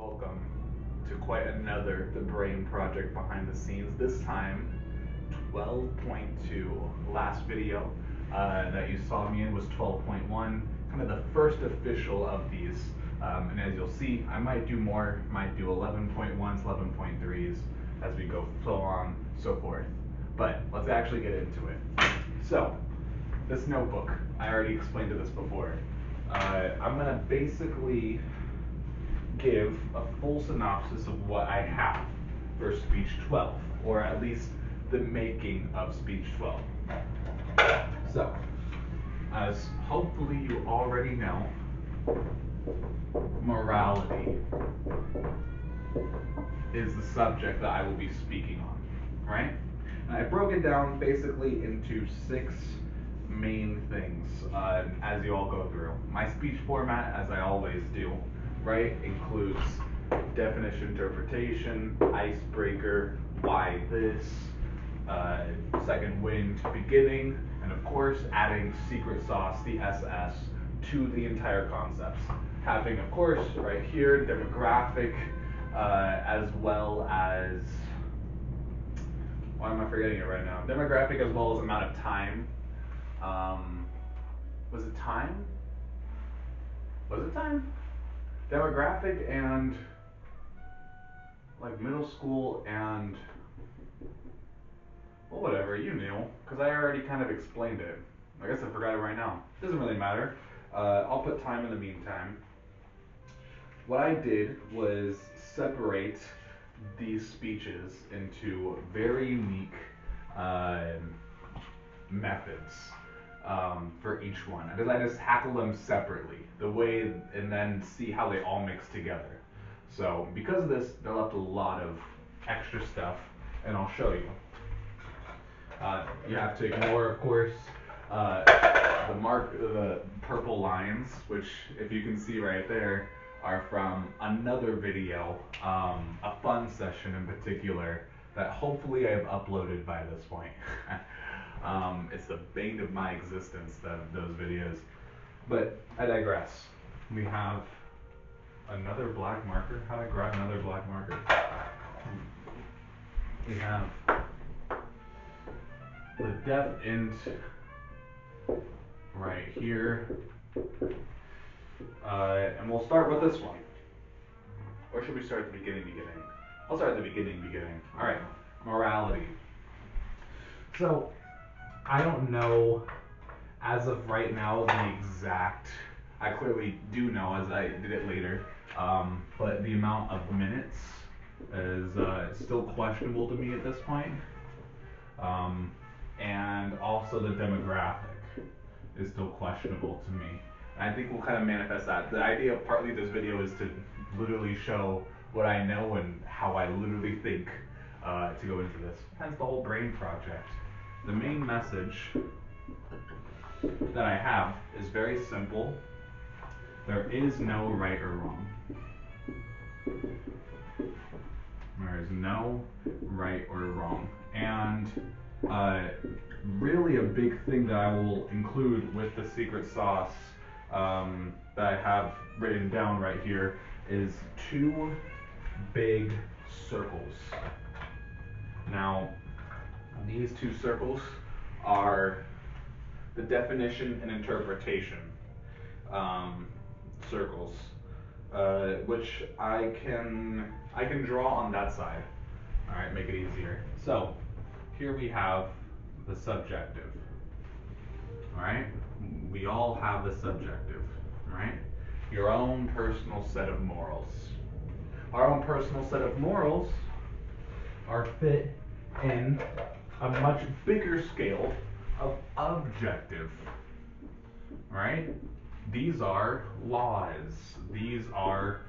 Welcome to quite another The Brain Project behind the scenes. This time, 12.2. Last video that you saw me in was 12.1, kind of the first official of these. And as you'll see, I might do more, might do 11.1s, 11.3s as we go so on, so forth. But let's actually get into it. So, this notebook, I already explained this before. I'm going to basically give a full synopsis of what I have for Speech 12, or at least the making of Speech 12. So, as hopefully you already know, morality is the subject that I will be speaking on, right? And I broke it down basically into 6 main things as you all go through. My speech format, as I always do, right, includes definition, interpretation, icebreaker, why this, second wind, beginning, and of course adding secret sauce, the SS, to the entire concepts. Having, of course, right here, demographic, as well as, why am I forgetting it right now? Demographic as well as amount of time. Was it time? Was it time? Demographic and like middle school and, well, whatever, you knew, because I already kind of explained it. I guess I forgot it right now. Doesn't really matter. I'll put time in the meantime. What I did was separate these speeches into very unique methods for each one. Because I just tackle them separately, the way, and then see how they all mix together. So because of this, they left a lot of extra stuff, and I'll show you. You have to ignore, of course, the purple lines, which, if you can see right there, are from another video, a fun session in particular, that hopefully I've uploaded by this point. It's the bane of my existence, those videos. But I digress. We have another black marker. How do I grab another black marker? We have the def int right here. And we'll start with this one. Or should we start at the beginning? I'll start at the beginning. Alright, morality. So, I don't know as of right now the exact, I clearly do know as I did it later, but the amount of minutes is still questionable to me at this point. And also the demographic is still questionable to me. And I think we'll kind of manifest that. The idea of partly this video is to literally show what I know and how I literally think to go into this. Hence the whole brain project. The main message that I have is very simple. There is no right or wrong. There is no right or wrong. And really a big thing that I will include with the secret sauce that I have written down right here is 2 big circles. Now, these 2 circles are the definition and interpretation circles, which I can draw on that side. All right, make it easier. So here we have the subjective. All right, we all have the subjective. Right, your own personal set of morals. Our own personal set of morals are fit in a much bigger scale of objective, right? These are laws. These are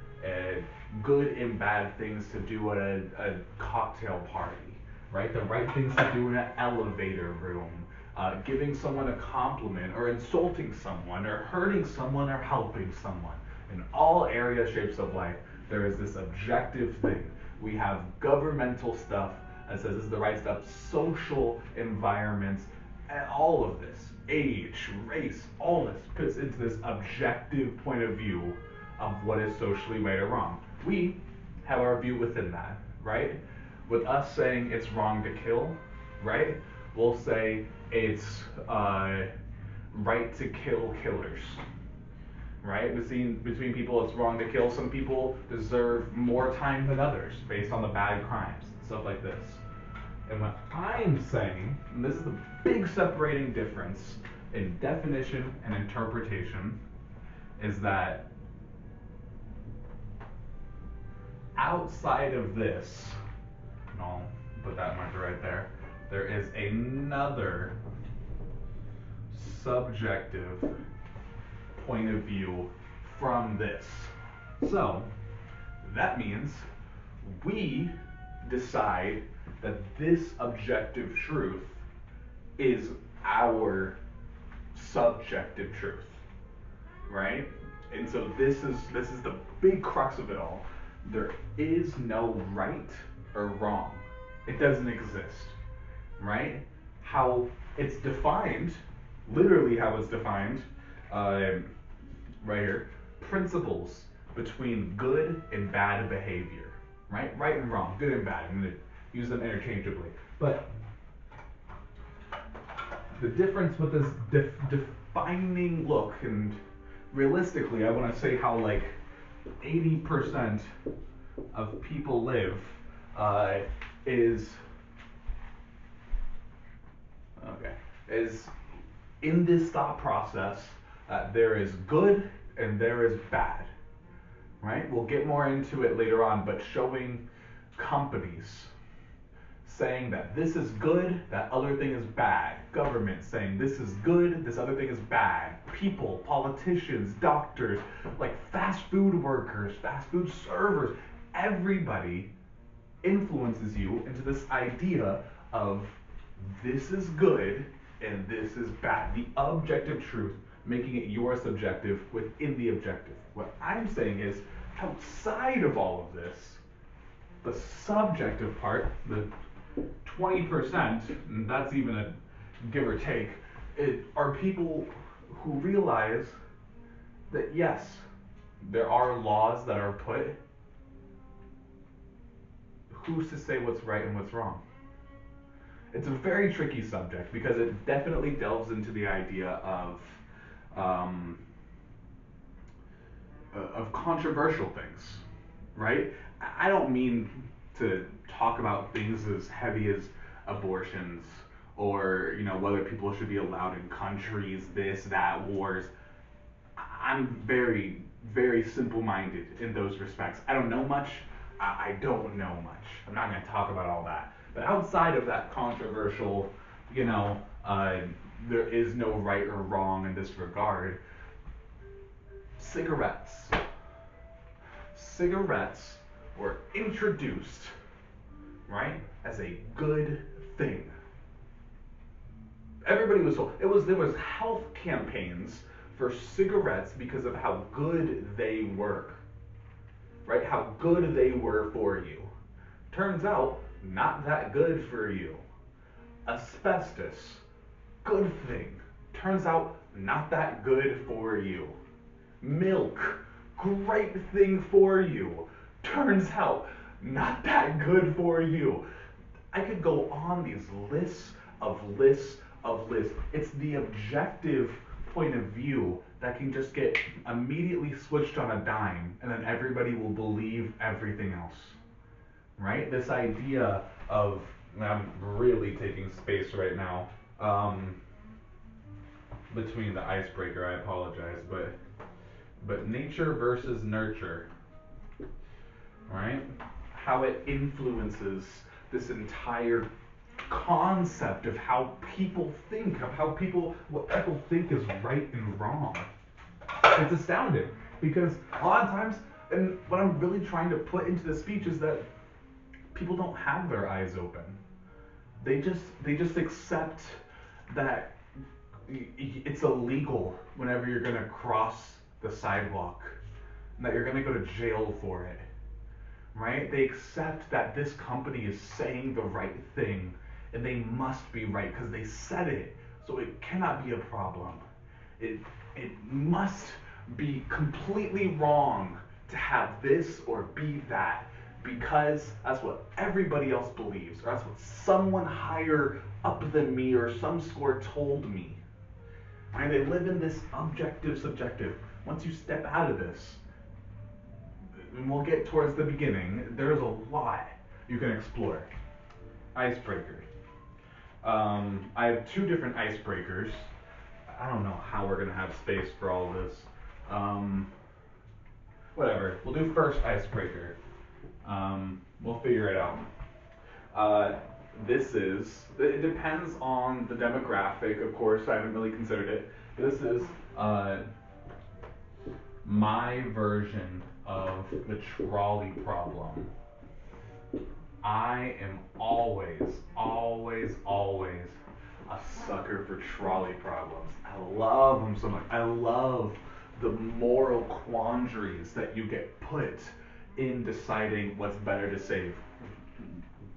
good and bad things to do at a cocktail party, right? The right things to do in an elevator room, giving someone a compliment, or insulting someone, or hurting someone, or helping someone. In all areas, shapes of life, there is this objective thing. We have governmental stuff that says this is the right stuff, social environments, and all of this, age, race, all this fits into this objective point of view of what is socially right or wrong. We have our view within that, right? With us saying it's wrong to kill, right? We'll say it's right to kill killers, right? Between people, it's wrong to kill. Some people deserve more time than others based on the bad crimes, stuff like this. And what I'm saying, and this is the big separating difference in definition and interpretation, is that outside of this, and I'll put that marker right there, there is another subjective point of view from this. So that means we decide that this objective truth is our subjective truth, right? And so this is the big crux of it all. There is no right or wrong. It doesn't exist, right? How it's defined, literally how it's defined, right here, principles between good and bad behavior, right? Right and wrong, good and bad. I'm going to use them interchangeably. But the difference with this defining look, and realistically, I want to say how like 80% of people live is in this thought process that there is good and there is bad, right? We'll get more into it later on, but showing companies saying that this is good, that other thing is bad. Government saying this is good, this other thing is bad. People, politicians, doctors, like fast food workers, fast food servers, everybody influences you into this idea of this is good and this is bad. The objective truth, making it your subjective within the objective. What I'm saying is, outside of all of this, the subjective part, the 20%, and that's even a give or take, are people who realize that yes, there are laws that are put. Who's to say what's right and what's wrong? It's a very tricky subject because it definitely delves into the idea of controversial things, right? I don't mean to talk about things as heavy as abortions or whether people should be allowed in countries, this, that, wars. I'm very, very simple-minded in those respects. I don't know much. I don't know much. I'm not going to talk about all that. But outside of that controversial, there is no right or wrong in this regard. Cigarettes were introduced, right, as a good thing. Everybody was told. There was health campaigns for cigarettes because of how good they were, right? How good they were for you. Turns out, not that good for you. Asbestos, good thing. Turns out, not that good for you. Milk, great thing for you. Turns out, not that good for you. I could go on these lists of lists of lists. It's the objective point of view that can just get immediately switched on a dime, and then everybody will believe everything else. Right? This idea of, and I'm really taking space right now, between the icebreaker, I apologize, but nature versus nurture, right? How it influences this entire concept of how people think, what people think is right and wrong. It's astounding because a lot of times, and what I'm really trying to put into the speech is that people don't have their eyes open. They just accept that it's illegal whenever you're gonna cross the sidewalk, and that you're gonna go to jail for it, right? They accept that this company is saying the right thing, and they must be right because they said it, so it cannot be a problem. It must be completely wrong to have this or be that because that's what everybody else believes, or that's what someone higher up than me or some score told me. And they live in this objective subjective. Once you step out of this, and we'll get towards the beginning, there's a lot you can explore. Icebreaker. I have two different icebreakers. I don't know how we're gonna have space for all of this. Whatever. We'll do first icebreaker. We'll figure it out. It depends on the demographic, of course. I haven't really considered it. This is my version of the trolley problem. I am always a sucker for trolley problems. I love them so much. I love the moral quandaries that you get put in deciding what's better to save.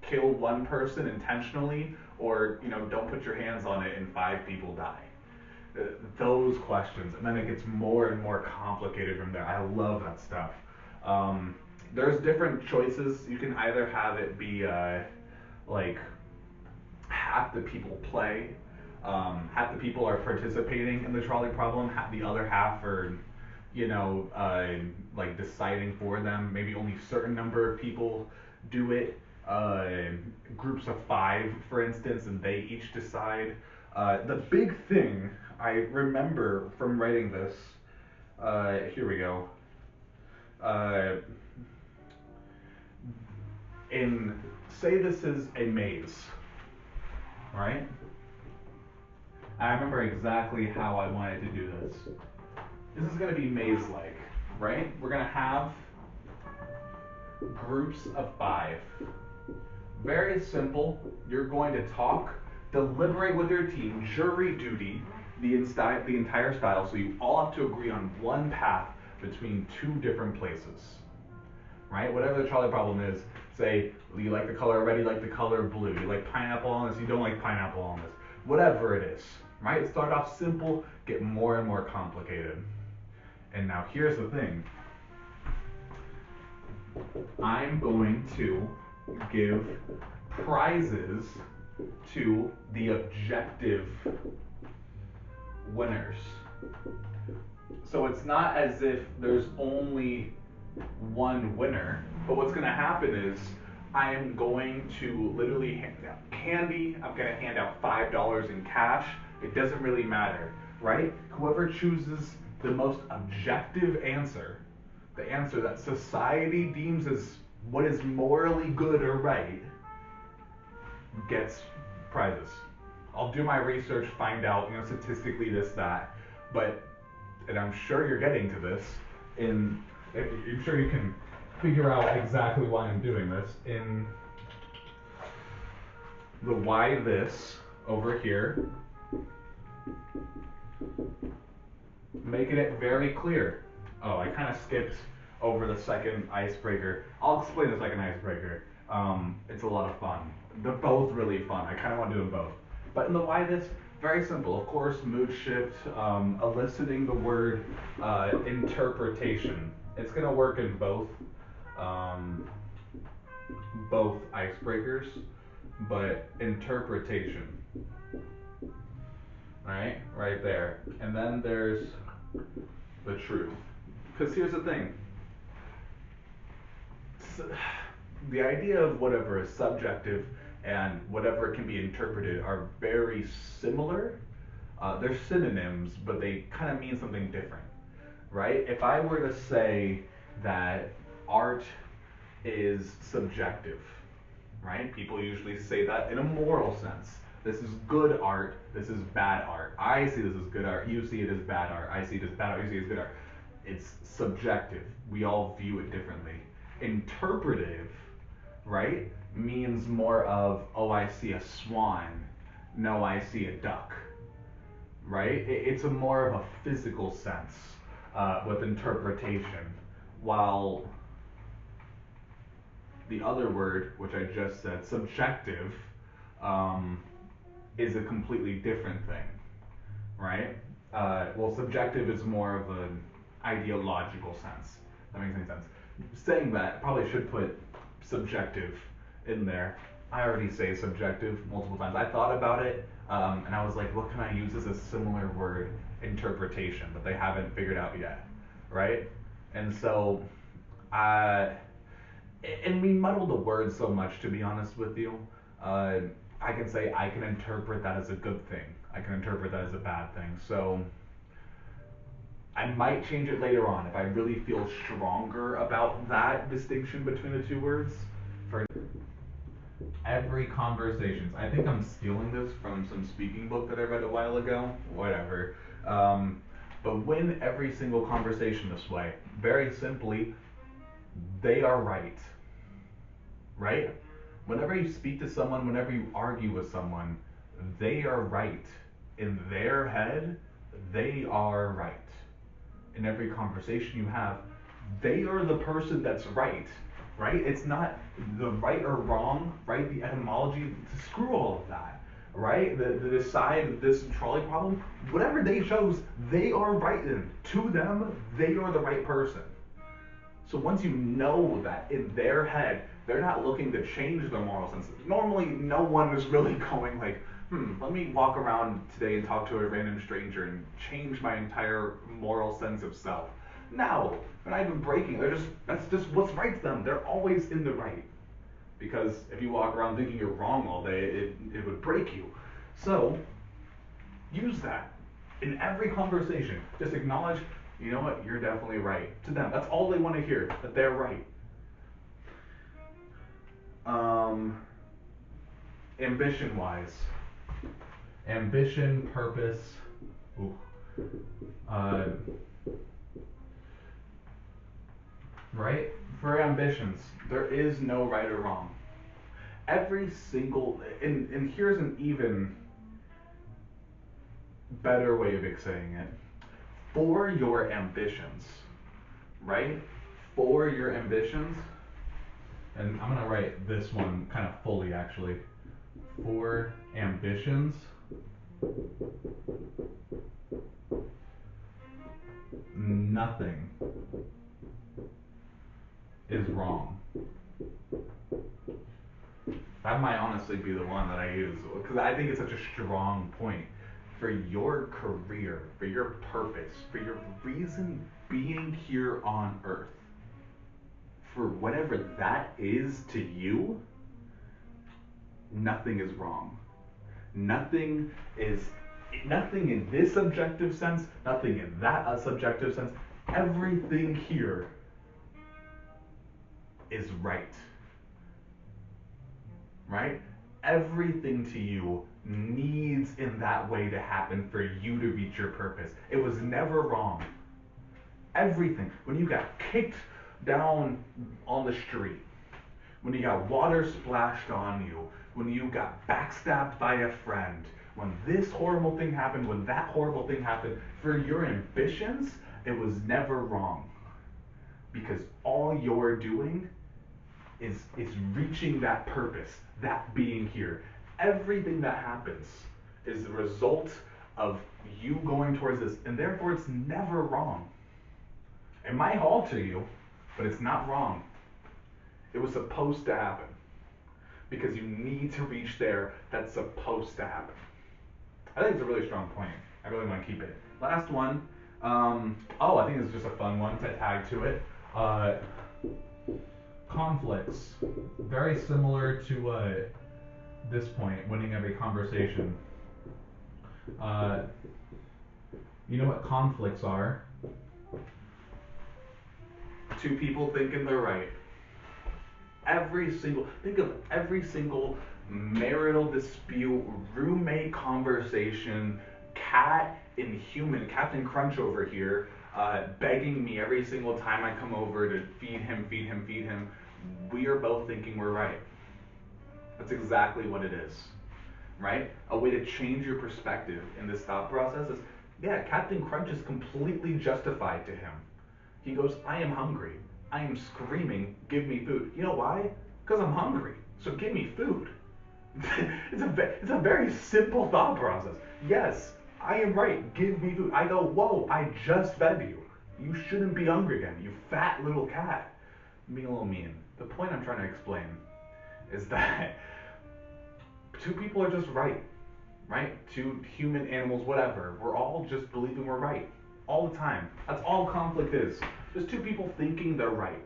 Kill one person intentionally, or don't put your hands on it and 5 people die. Those questions, and then it gets more and more complicated from there. I love that stuff. There's different choices. You can either have it be like half the people play, half the people are participating in the trolley problem, the other half are like deciding for them. Maybe only a certain number of people do it. Groups of 5, for instance, and they each decide. The big thing I remember from writing this, here we go. Say this is a maze, right? I remember exactly how I wanted to do this. This is going to be maze-like, right? We're going to have groups of 5. Very simple. You're going to talk, deliberate with your team, jury duty, the entire style, so you all have to agree on one path between 2 different places, right? Whatever the trolley problem is, say you like the color red, you like the color blue, you like pineapple on this, you don't like pineapple on this, whatever it is, right? Start off simple, get more and more complicated. And now here's the thing. I'm going to give prizes to the objective winners. So it's not as if there's only one winner, but what's going to happen is I am going to literally hand out candy. I'm going to hand out $5 in cash. It doesn't really matter, right? Whoever chooses the most objective answer, the answer that society deems as what is morally good or right, gets prizes. I'll do my research, find out, statistically this, that, and I'm sure you're getting to this, I'm sure you can figure out exactly why I'm doing this. In the why this over here, making it very clear. Oh, I kind of skipped over the second icebreaker. I'll explain the second icebreaker. It's a lot of fun. They're both really fun. I kind of want to do them both. But in the why this, very simple. Of course, mood shift, eliciting the word interpretation. It's going to work in both icebreakers, but interpretation. Alright, right there. And then there's the truth. Because here's the thing. The idea of whatever is subjective and whatever can be interpreted are very similar. They're synonyms, but they kind of mean something different, right? If I were to say that art is subjective, right? People usually say that in a moral sense. This is good art, this is bad art. I see this as good art, you see it as bad art. I see it as bad art, you see it as good art. It's subjective. We all view it differently. Interpretive, right, means more of, oh, I see a swan, no, I see a duck, right? It's a more of a physical sense with interpretation, while the other word, which I just said, subjective, is a completely different thing, right? Well, subjective is more of a ideological sense. If that makes any sense. Saying that, probably should put subjective in there. I already say subjective multiple times. I thought about it, and I was like, what can I use as a similar word? Interpretation, but they haven't figured out yet, right? And so, and we muddle the words so much, to be honest with you. I can say I can interpret that as a good thing. I can interpret that as a bad thing. So I might change it later on if I really feel stronger about that distinction between the two words. For every conversations, I think I'm stealing this from some speaking book that I read a while ago. Whatever. But win every single conversation this way. Very simply, they are right. Right? Whenever you speak to someone, whenever you argue with someone, they are right. In their head, they are right. In every conversation you have, they are the person that's right. Right? It's not the right or wrong, right? The etymology, screw all of that. Right? The side of this trolley problem, whatever they chose, they are right in. To them, they are the right person. So once you know that in their head, they're not looking to change their moral sense. Normally, no one is really going like, let me walk around today and talk to a random stranger and change my entire moral sense of self. No, they're not even breaking. That's just what's right to them. They're always in the right. Because if you walk around thinking you're wrong all day, it would break you. So, use that in every conversation. Just acknowledge, you know what, you're definitely right. To them, that's all they want to hear, that they're right. Ambition-wise. Ambition, purpose. Right? For ambitions, there is no right or wrong. Every single, and here's an even better way of saying it. For your ambitions, right? For your ambitions, and I'm gonna write this one kind of fully actually. For ambitions, nothing is wrong. That might honestly be the one that I use, because I think it's such a strong point. For your career, for your purpose, for your reason being here on earth, for whatever that is to you, nothing is wrong. Nothing in this subjective sense, nothing in that subjective sense. Everything here is right. Right? Everything to you needs in that way to happen for you to reach your purpose. It was never wrong. Everything. When you got kicked down on the street, when you got water splashed on you, when you got backstabbed by a friend, when this horrible thing happened, when that horrible thing happened, for your ambitions, it was never wrong. Because all you're doing is reaching that purpose, that being here. Everything that happens is the result of you going towards this, and therefore it's never wrong. It might alter you, but it's not wrong. It was supposed to happen. Because you need to reach there, that's supposed to happen. I think it's a really strong point. I really want to keep it. Last one. I think it's just a fun one to tag to it. Conflicts. Very similar to this point, winning every conversation. You know what conflicts are? Two people thinking they're right. Think of every single marital dispute, roommate conversation, cat and human, Captain Crunch over here, begging me every single time I come over to feed him. We are both thinking we're right. That's exactly what it is, right? A way to change your perspective in this thought process is, yeah, Captain Crunch is completely justified to him. He goes, I am hungry. I am screaming, give me food. You know why? Because I'm hungry. So give me food. It's a very simple thought process. Yes, I am right. Give me food. I go, whoa, I just fed you. You shouldn't be hungry again, you fat little cat. I'm being a little mean. The point I'm trying to explain is that two people are just right, right? Two human animals, whatever. We're all just believing we're right all the time. That's all conflict is. Just two people thinking they're right,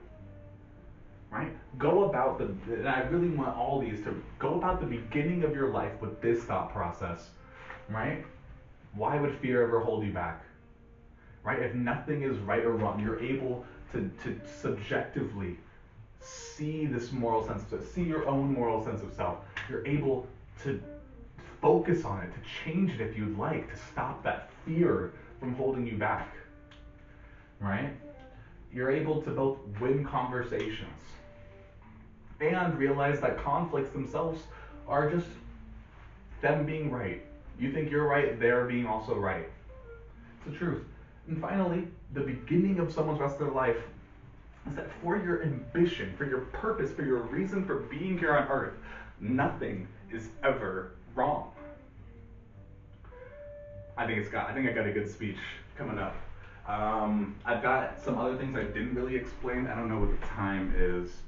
right? Go about and I really want all these to go about the beginning of your life with this thought process, right? Why would fear ever hold you back? Right? If nothing is right or wrong, you're able to subjectively see this moral sense of self, see your own moral sense of self. You're able to focus on it, to change it if you'd like, to stop that fear from holding you back. Right? You're able to both win conversations and realize that conflicts themselves are just them being right. You think you're right, they're being also right. It's the truth. And finally, the beginning of someone's rest of their life is that for your ambition, for your purpose, for your reason for being here on earth, nothing is ever wrong. I think I got a good speech coming up. I've got some other things I didn't really explain. I don't know what the time is.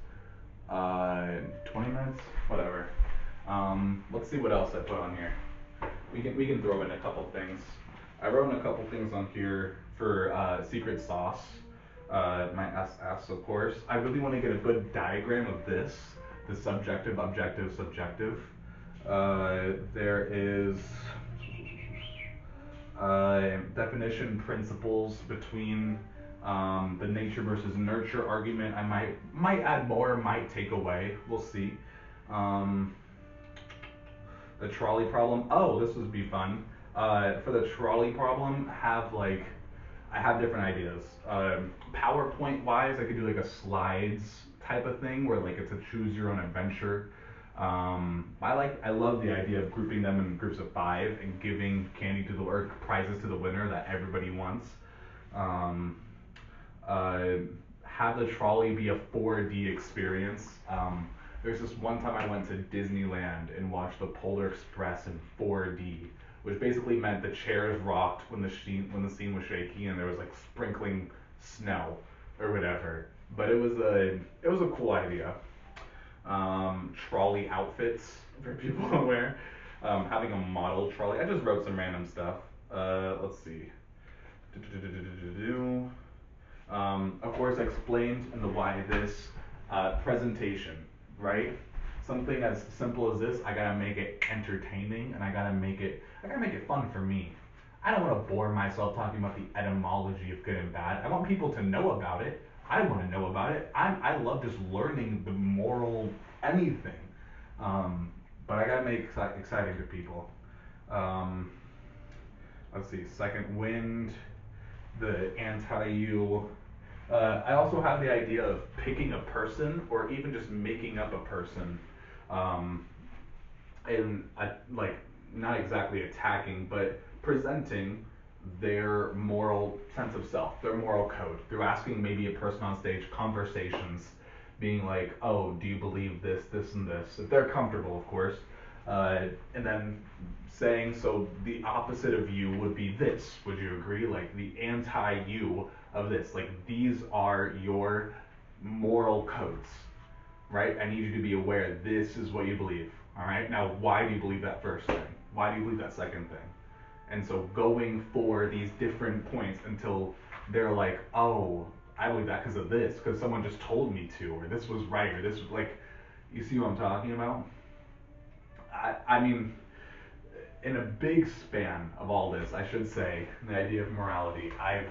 20 minutes? Whatever. Let's see what else I put on here. We can throw in a couple things. I wrote in a couple things on here for secret sauce. My SS, of course. I really want to get a good diagram of this, the subjective, objective, subjective. There is definition principles between the nature versus nurture argument. I might add more, might take away. We'll see. The trolley problem. Oh, this would be fun. For the trolley problem, I have different ideas. PowerPoint wise, I could do like a slides type of thing where like it's a choose your own adventure. I love the idea of grouping them in groups of 5 and giving candy to or prizes to the winner that everybody wants. Have the trolley be a 4D experience. There's this one time I went to Disneyland and watched the Polar Express in 4D, which basically meant the chairs rocked when the scene was shaky and there was like sprinkling snow or whatever. But it was a cool idea. Trolley outfits for people to wear. Having a model trolley. I just wrote some random stuff. Let's see. Of course, I explained in the why this presentation, right? Something as simple as this, I gotta make it entertaining and I gotta make it fun for me. I don't want to bore myself talking about the etymology of good and bad. I want people to know about it. I want to know about it. I love just learning the moral anything. But I gotta make it exciting to people. Let's see, second wind, the anti-you. I also have the idea of picking a person or even just making up a person, and like not exactly attacking, but presenting their moral sense of self, their moral code, through asking maybe a person on stage conversations, being like, oh, do you believe this, this, and this? If they're comfortable, of course. And then saying, so the opposite of you would be this. Would you agree? Like the anti-you of this. Like these are your moral codes, right? I need you to be aware this is what you believe. All right. Now, why do you believe that first thing? Why do you believe that second thing? And so going for these different points until they're like, oh, I believe that because of this, because someone just told me to, or this was right, or this was like, you see what I'm talking about? I mean, in a big span of all this, I should say, the idea of morality, I've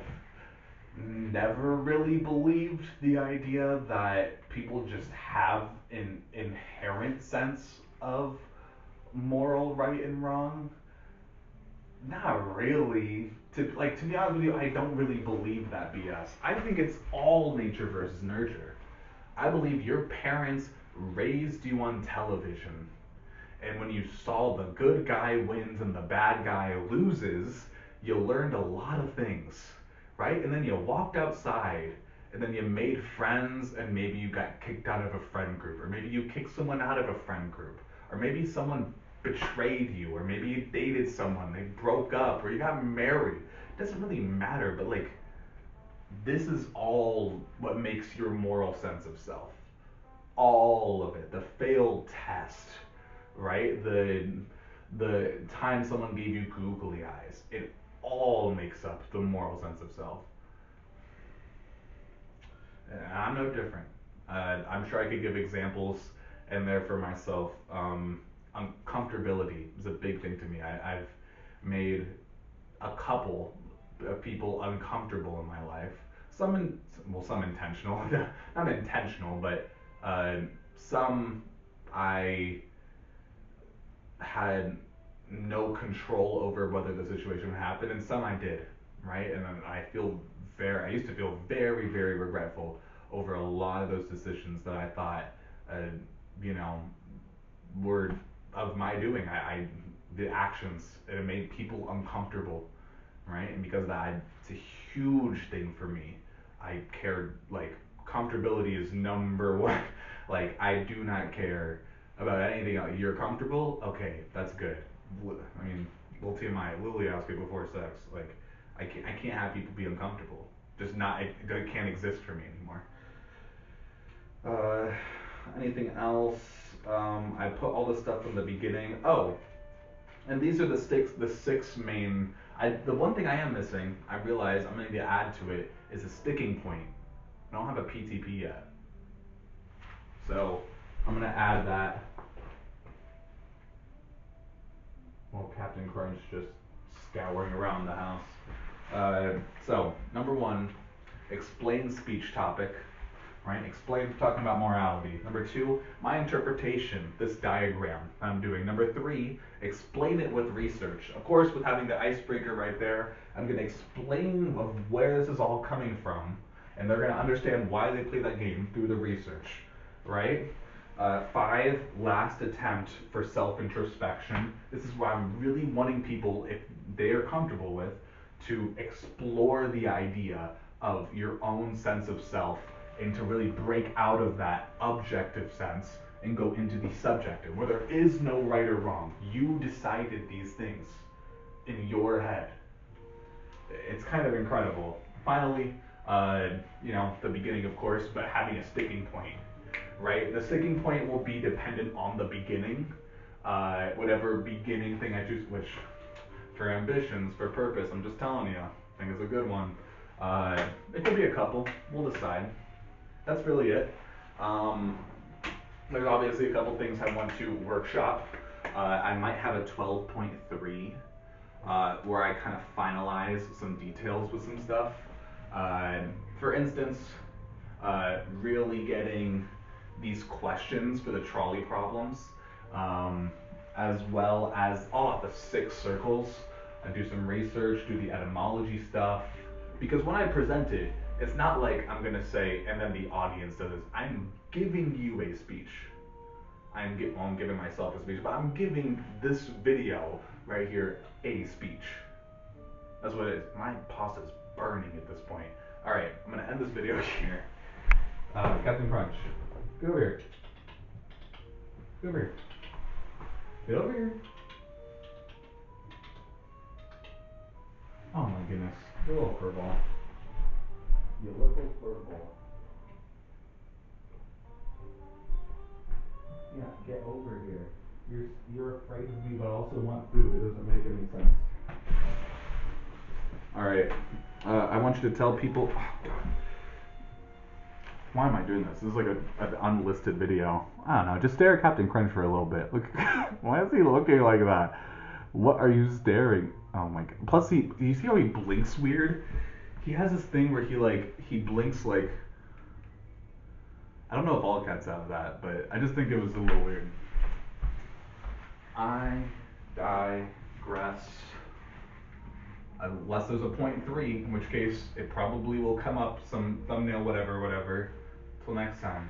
never really believed the idea that people just have an inherent sense of moral right and wrong. Not really. To be honest with you, I don't really believe that BS. I think it's all nature versus nurture. I believe your parents raised you on television, and when you saw the good guy wins and the bad guy loses, you learned a lot of things, right? And then you walked outside, and then you made friends, and maybe you got kicked out of a friend group, or maybe you kicked someone out of a friend group, or maybe someone betrayed you, or maybe you dated someone, they broke up, or you got married. It doesn't really matter, but like this is all what makes your moral sense of self. All of it. The failed test, right? The time someone gave you googly eyes. It all makes up the moral sense of self. And I'm no different. I'm sure I could give examples in there for myself. Uncomfortability is a big thing to me. I've made a couple of people uncomfortable in my life. Some intentional, not intentional, but some I had no control over whether the situation would happen, and some I did, right? And then I used to feel very, very regretful over a lot of those decisions that I thought, uh, you know, were of my doing. The actions, it made people uncomfortable, right? And because of that, it's a huge thing for me. I cared, like, comfortability is number one. Like, I do not care about anything else. You're comfortable? Okay, that's good. I mean, little TMI, Lily asked me before sex, like, I can't have people be uncomfortable. Just not, it can't exist for me anymore. Anything else? I put all the stuff from the beginning. Oh, and these are the six main. The one thing I am missing, I realize I'm going to add to it, is a sticking point. I don't have a PTP yet. So I'm going to add that. Well, Captain Crunch just scouring around the house. So, number one, explain speech topic. Right? Explain, talking about morality. Number two, my interpretation, this diagram I'm doing. Number three, explain it with research. Of course, with having the icebreaker right there, I'm going to explain of where this is all coming from, and they're going to understand why they play that game through the research, right? Five, last attempt for self-introspection. This is why I'm really wanting people, if they are comfortable with, to explore the idea of your own sense of self and to really break out of that objective sense and go into the subjective, where there is no right or wrong. You decided these things in your head. It's kind of incredible. Finally, the beginning, of course, but having a sticking point, right? The sticking point will be dependent on the beginning, whatever beginning thing I choose, which for ambitions, for purpose, I'm just telling you, I think it's a good one. It could be a couple, we'll decide. That's really it. There's obviously a couple things I want to workshop. I might have a 12.3 where I kind of finalize some details with some stuff. For instance, really getting these questions for the trolley problems, as well as all of the 6 circles. I do some research, do the etymology stuff, because when I present it, it's not like I'm going to say, and then the audience does this. I'm giving you a speech. I'm giving myself a speech, but I'm giving this video right here a speech. That's what it is. My pasta's burning at this point. Alright, I'm going to end this video here. Captain Crunch, get over here. Get over here. Get over here. Oh my goodness. You're a little curveball. You little curveball. Yeah, get over here. You're afraid of me, but also want food. It doesn't make any sense. All right. I want you to tell people. Oh, God. Why am I doing this? This is like an unlisted video. I don't know. Just stare at Captain Crunch for a little bit. Look. Why is he looking like that? What are you staring? Oh my God. Plus, you see how he blinks weird? He has this thing where he blinks like. I don't know if all cats have that, but I just think it was a little weird. I digress. Unless there's a 0.3, in which case it probably will come up, some thumbnail, whatever. Till next time.